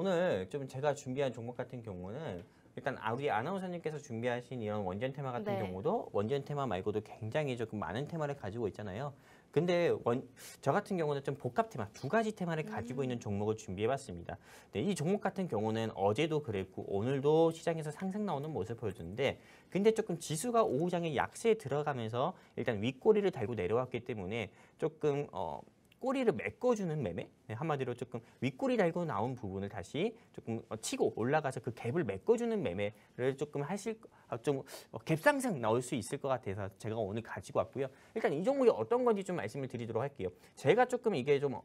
오늘 좀 제가 준비한 종목 같은 경우는 일단 우리 아나운서님께서 준비하신 이런 원전 테마 같은 네. 경우도 원전 테마 말고도 굉장히 조금 많은 테마를 가지고 있잖아요. 근데 저 같은 경우는 좀 복합 테마, 두 가지 테마를 가지고 있는 종목을 준비해봤습니다. 네, 이 종목 같은 경우는 어제도 그랬고 오늘도 시장에서 상승 나오는 모습을 보여주는데 근데 조금 지수가 오후장에 약세에 들어가면서 일단 윗꼬리를 달고 내려왔기 때문에 조금 꼬리를 메꿔주는 매매? 네, 한마디로 조금 윗꼬리 달고 나온 부분을 다시 조금 치고 올라가서 그 갭을 메꿔주는 매매를 조금 좀 갭상승 나올 수 있을 것 같아서 제가 오늘 가지고 왔고요. 일단 이 종목이 어떤 건지 좀 말씀을 드리도록 할게요. 제가 조금 이게 좀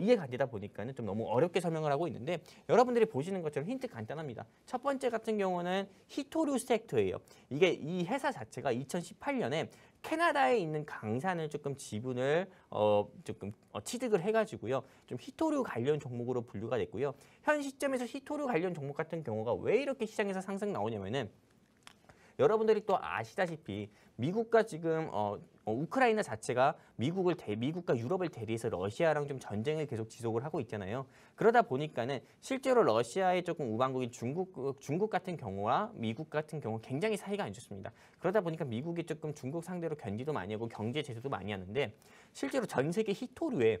이해가 안 되다 보니까는 좀 너무 어렵게 설명을 하고 있는데 여러분들이 보시는 것처럼 힌트 간단합니다. 첫 번째 같은 경우는 히토류 섹터예요. 이게 이 회사 자체가 2018년에 캐나다에 있는 강산을 조금 지분을 취득을 해가지고요. 좀 히토류 관련 종목으로 분류가 됐고요. 현 시점에서 히토류 관련 종목 같은 경우가 왜 이렇게 시장에서 상승 나오냐면은 여러분들이 또 아시다시피 미국과 지금 우크라이나 자체가 미국과 유럽을 대리해서 러시아랑 좀 전쟁을 계속 지속을 하고 있잖아요. 그러다 보니까는 실제로 러시아의 조금 우방국인 중국 같은 경우와 미국 같은 경우 굉장히 사이가 안 좋습니다. 그러다 보니까 미국이 조금 중국 상대로 견제도 많이 하고 경제 제재도 많이 하는데 실제로 전 세계 히토류에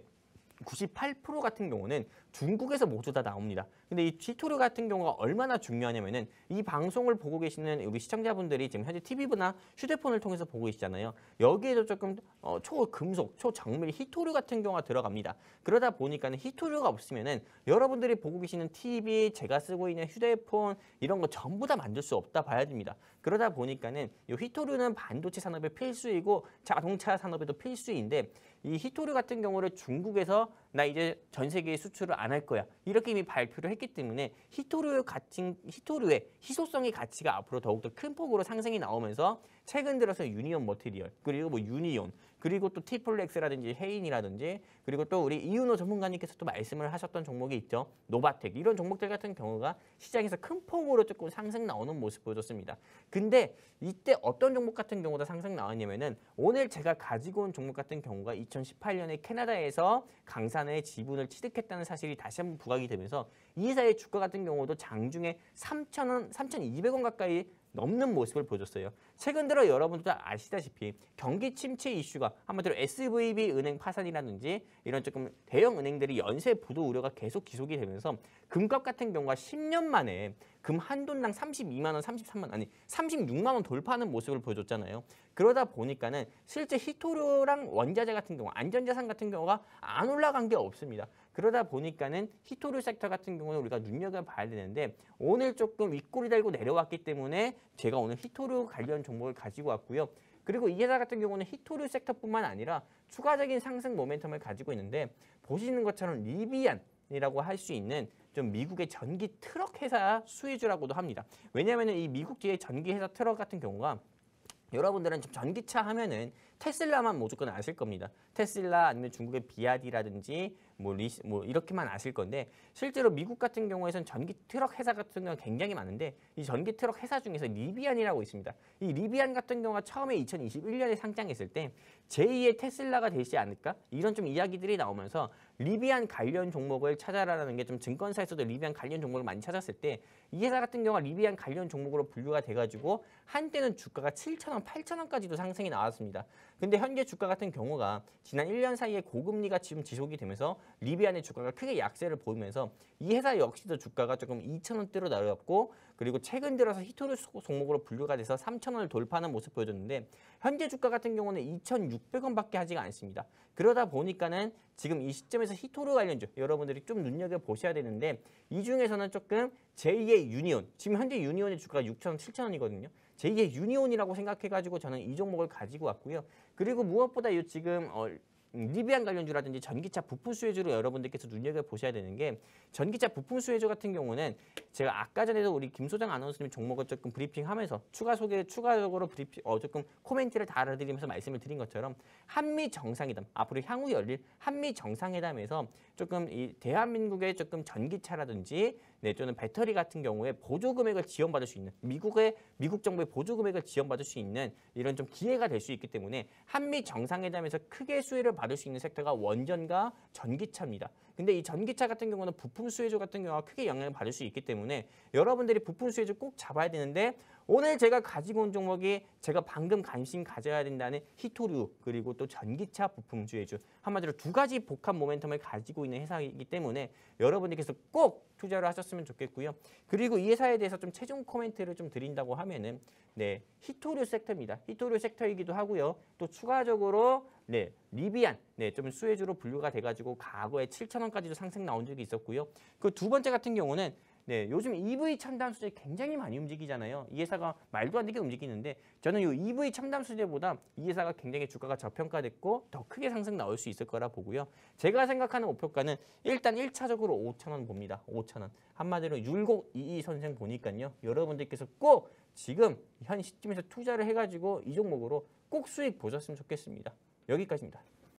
98% 같은 경우는 중국에서 모두 다 나옵니다. 근데 이 히토류 같은 경우가 얼마나 중요하냐면은 이 방송을 보고 계시는 우리 시청자분들이 지금 현재 TV나 휴대폰을 통해서 보고 계시잖아요. 여기에도 조금 초금속, 초정밀 히토류 같은 경우가 들어갑니다. 그러다 보니까는 히토류가 없으면은 여러분들이 보고 계시는 TV, 제가 쓰고 있는 휴대폰 이런 거 전부 다 만들 수 없다 봐야 됩니다. 그러다 보니까는 이 히토류는 반도체 산업의 필수이고 자동차 산업에도 필수인데 이 히토류 같은 경우를 중국에서 나 이제 전 세계에 수출을 안 할 거야. 이렇게 이미 발표를 했기 때문에 히토류의 희소성의 가치가 앞으로 더욱더 큰 폭으로 상승이 나오면서 최근 들어서 유니온 머티리얼, 그리고 뭐 유니온, 그리고 또 티플렉스라든지 헤인이라든지 그리고 또 우리 이윤호 전문가님께서 또 말씀을 하셨던 종목이 있죠. 노바텍 이런 종목들 같은 경우가 시장에서 큰 폭으로 조금 상승 나오는 모습 보여줬습니다. 근데 이때 어떤 종목 같은 경우도 상승 나왔냐면은 오늘 제가 가지고 온 종목 같은 경우가 2018년에 캐나다에서 강산의 지분을 취득했다는 사실이 다시 한번 부각이 되면서 이 회사의 주가 같은 경우도 장중에 3,000원, 3,200원 가까이 넘는 모습을 보여줬어요. 최근 들어 여러분들 아시다시피 경기 침체 이슈가 한마디로 SVB 은행 파산이라든지 이런 조금 대형 은행들이 연쇄 부도 우려가 계속 지속이 되면서 금값 같은 경우가 10년 만에 금 한 돈당 32만 원, 33만 원, 아니 36만 원 돌파하는 모습을 보여줬잖아요. 그러다 보니까는 실제 히토류랑 원자재 같은 경우, 안전자산 같은 경우가 안 올라간 게 없습니다. 그러다 보니까는 히토류 섹터 같은 경우는 우리가 눈여겨봐야 되는데 오늘 조금 윗꼬리 달고 내려왔기 때문에 제가 오늘 히토류 관련 종목을 가지고 왔고요. 그리고 이 회사 같은 경우는 히토류 섹터뿐만 아니라 추가적인 상승 모멘텀을 가지고 있는데 보시는 것처럼 리비안이라고 할 수 있는 좀 미국의 전기 트럭 회사 수혜주라고도 합니다. 왜냐하면 이 미국의 전기 회사 트럭 같은 경우가 여러분들은 좀 전기차 하면은 테슬라만 무조건 아실 겁니다. 테슬라 아니면 중국의 비아디라든지 뭐 이렇게만 아실 건데 실제로 미국 같은 경우에선 전기 트럭 회사 같은 경우가 굉장히 많은데 이 전기 트럭 회사 중에서 리비안이라고 있습니다. 이 리비안 같은 경우가 처음에 2021년에 상장했을 때 제2의 테슬라가 되지 않을까? 이런 좀 이야기들이 나오면서 리비안 관련 종목을 찾아라라는 게 좀 증권사에서도 리비안 관련 종목을 많이 찾았을 때 이 회사 같은 경우가 리비안 관련 종목으로 분류가 돼가지고 한때는 주가가 7,000원, 8,000원까지도 상승이 나왔습니다. 근데 현재 주가 같은 경우가 지난 1년 사이에 고금리가 지금 지속이 되면서 리비안의 주가가 크게 약세를 보이면서 이 회사 역시도 주가가 조금 2,000원대로 내려왔고 그리고 최근 들어서 히토류 종목으로 분류가 돼서 3,000원을 돌파하는 모습 보여줬는데 현재 주가 같은 경우는 2,600원밖에 하지가 않습니다. 그러다 보니까는 지금 이 시점에서 히토류 관련주 여러분들이 좀 눈여겨보셔야 되는데 이 중에서는 조금 제2의 유니온, 지금 현재 유니온의 주가가 6,000원, 7,000원이거든요. 제2의 유니온이라고 생각해가지고 저는 이 종목을 가지고 왔고요. 그리고 무엇보다 이 지금 리비안 관련주라든지 전기차 부품 수혜주로 여러분들께서 눈여겨보셔야 되는 게 전기차 부품 수혜주 같은 경우는 제가 아까 전에도 우리 김소장 아나운서님 종목을 조금 브리핑하면서 추가적으로 조금 코멘트를 달아드리면서 말씀을 드린 것처럼 한미 정상회담, 앞으로 향후 열릴 한미 정상회담에서 조금 이 대한민국의 조금 전기차라든지 또는 배터리 같은 경우에 보조 금액을 지원받을 수 있는 미국 정부의 보조 금액을 지원받을 수 있는 이런 좀 기회가 될 수 있기 때문에 한미 정상회담에서 크게 수혜를 받을 수 있는 섹터가 원전과 전기차입니다. 근데 이 전기차 같은 경우는 부품 수혜주 같은 경우가 크게 영향을 받을 수 있기 때문에 여러분들이 부품 수혜주 꼭 잡아야 되는데 오늘 제가 가지고 온 종목이 제가 방금 관심 가져야 된다는 히토류 그리고 또 전기차 부품 수혜주 한마디로 두 가지 복합 모멘텀을 가지고 있는 회사이기 때문에 여러분들께서 꼭 투자를 하셨으면 좋겠고요. 그리고 이 회사에 대해서 좀 최종 코멘트를 좀 드린다고 하면은 네, 히토류 섹터입니다. 히토류 섹터이기도 하고요. 또 추가적으로 네, 리비안 좀 수혜주로 분류가 돼가지고 과거에 7,000원까지도 상승 나온 적이 있었고요. 그 두 번째 같은 경우는 네, 요즘 EV 첨단 소재 굉장히 많이 움직이잖아요. 이 회사가 말도 안 되게 움직이는데 저는 이 EV 첨단 소재보다 이 회사가 굉장히 주가가 저평가됐고 더 크게 상승 나올 수 있을 거라 보고요. 제가 생각하는 목표가는 일단 1차적으로 5,000원 봅니다. 5,000원. 한마디로 율곡22 선생 보니까요. 여러분들께서 꼭 지금 현 시점에서 투자를 해가지고 이 종목으로 꼭 수익 보셨으면 좋겠습니다. 여기까지입니다.